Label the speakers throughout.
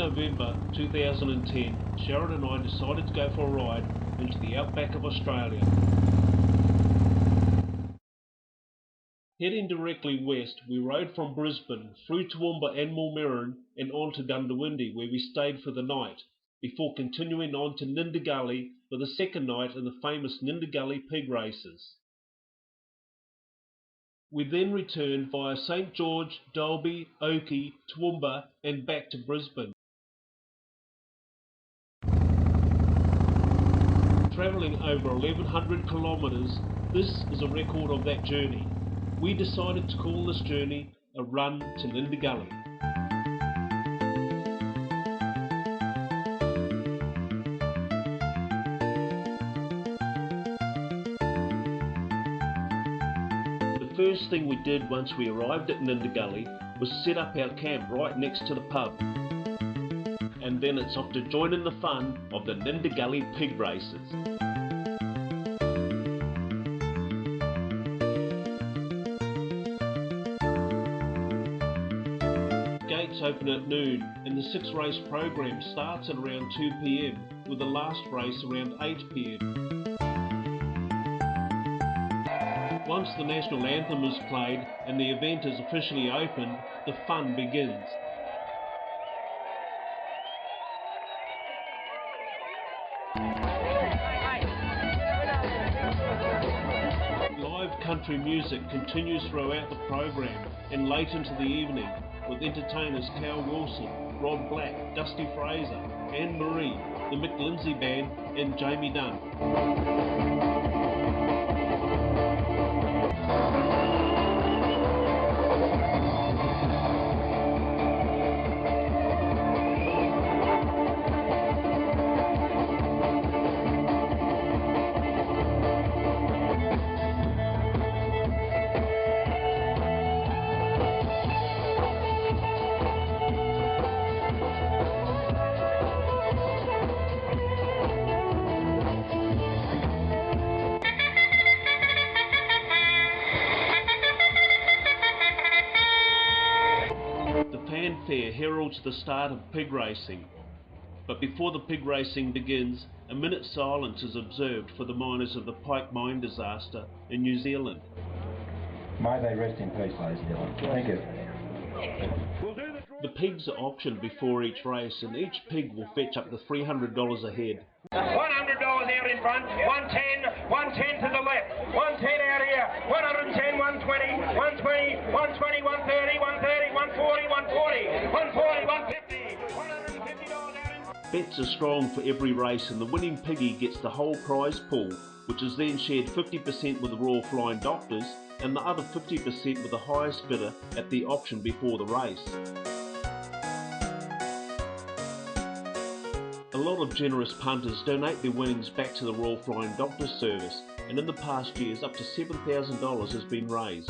Speaker 1: November 2010, Sharon and I decided to go for a ride into the outback of Australia. Heading directly west, we rode from Brisbane through Toowoomba and Mulmerran and on to Nindigully, where we stayed for the night, before continuing on to Nindigully for the second night in the famous Nindigully Pig Races. We then returned via St George, Dalby, Oakey, Toowoomba and back to Brisbane. Travelling over 1100 kilometres, this is a record of that journey. We decided to call this journey a Run to Nindigully. The first thing we did once we arrived at Nindigully was set up our camp right next to the pub. And then it's off to join in the fun of the Nindigully Pig Races. Gates open at noon and the 6 race program starts at around 2 p.m. with the last race around 8 p.m. Once the national anthem is played and the event is officially opened, the fun begins. Live country music continues throughout the program and late into the evening, with entertainers Cal Wilson, Rob Black, Dusty Fraser, Anne Marie, the Mick Lindsay Band and Jamie Dunn. Fanfare heralds the start of pig racing, but before the pig racing begins, a minute's silence is observed for the miners of the Pike mine disaster in New Zealand.
Speaker 2: May they rest in peace, ladies and gentlemen. Thank you.
Speaker 1: The pigs are auctioned before each race, and each pig will fetch up to $300 a head.
Speaker 3: $100 out in front, 110, 110 to the left, 110 out here, 110, 120, 120, 120, 130, 130, 140, 140, 140, 150, $150 out in front.
Speaker 1: Bets are strong for every race, and the winning piggy gets the whole prize pool, which is then shared 50% with the Royal Flying Doctors and the other 50% with the highest bidder at the auction before the race. A lot of generous punters donate their winnings back to the Royal Flying Doctors Service, and in the past years up to $7,000 has been raised.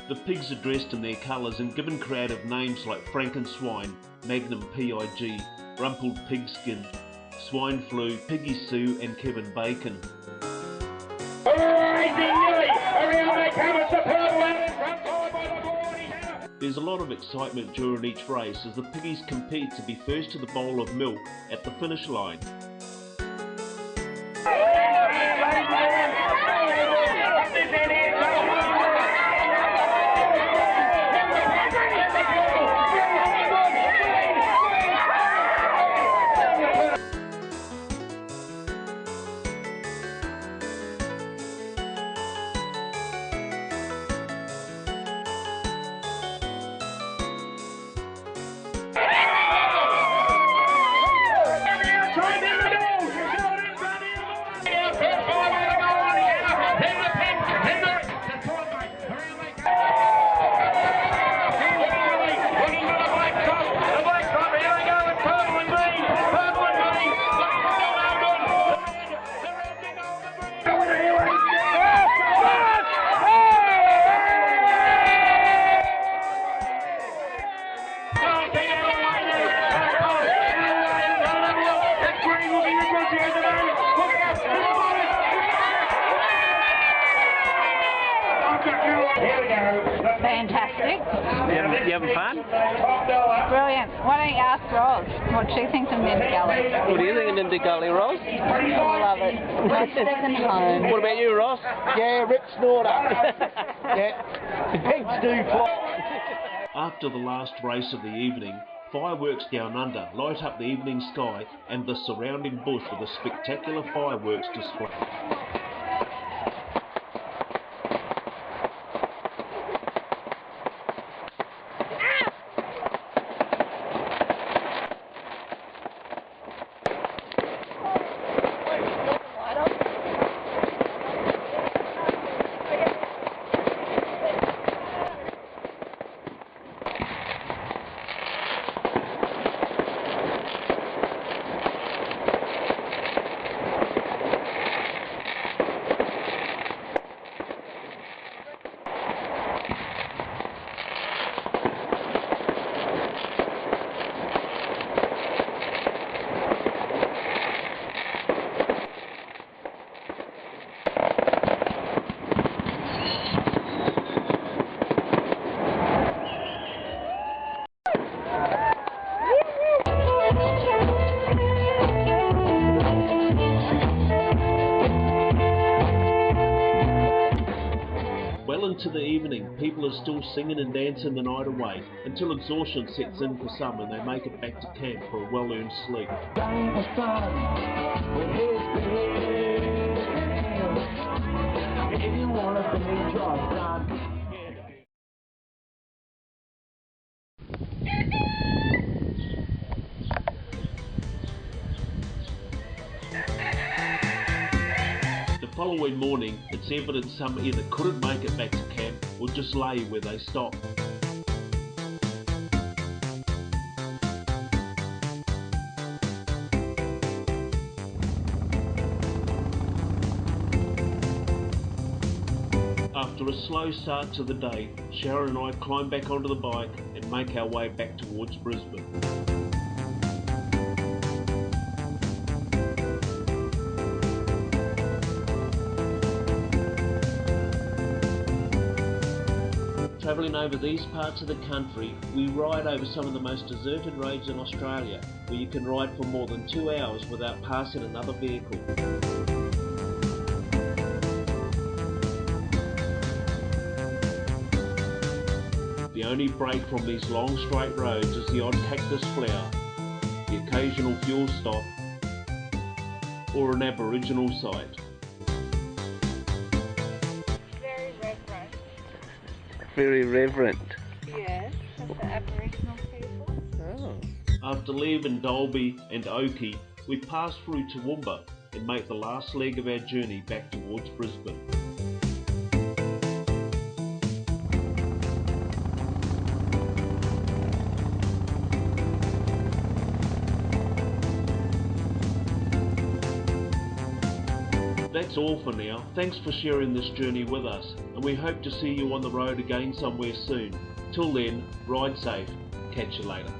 Speaker 1: The pigs are dressed in their colours and given creative names like Frankenswine, Magnum PIG, Rumpled Pigskin, Swine Flu, Piggy Sue and Kevin Bacon. There's a lot of excitement during each race as the piggies compete to be first to the bowl of milk at the finish line.
Speaker 4: Fantastic.
Speaker 1: You having fun?
Speaker 4: Brilliant. Why don't you ask Ros what she thinks of Nindigully?
Speaker 1: What do you think of Nindigully, Ross?
Speaker 4: I love it. My second home.
Speaker 1: What about you, Ross?
Speaker 2: Yeah, Rip Snorter. Yeah, the pigs do fly.
Speaker 1: After the last race of the evening, fireworks down under light up the evening sky and the surrounding bush with a spectacular fireworks display. Well into the evening, people are still singing and dancing the night away until exhaustion sets in for some and they make it back to camp for a well-earned sleep. The following morning, it's evident some either couldn't make it back to camp or just lay where they stopped. After a slow start to the day, Sharon and I climb back onto the bike and make our way back towards Brisbane. Travelling over these parts of the country, we ride over some of the most deserted roads in Australia, where you can ride for more than 2 hours without passing another vehicle. The only break from these long straight roads is the odd cactus flower, the occasional fuel stop, or an Aboriginal site.
Speaker 4: Very reverent.
Speaker 1: Very reverent.
Speaker 4: Yes, of the Aboriginal people.
Speaker 1: Oh. After leaving Dalby and Oakey, we pass through Toowoomba and make the last leg of our journey back towards Brisbane. That's all for now. Thanks for sharing this journey with us, and we hope to see you on the road again somewhere soon. Till then, ride safe. Catch you later.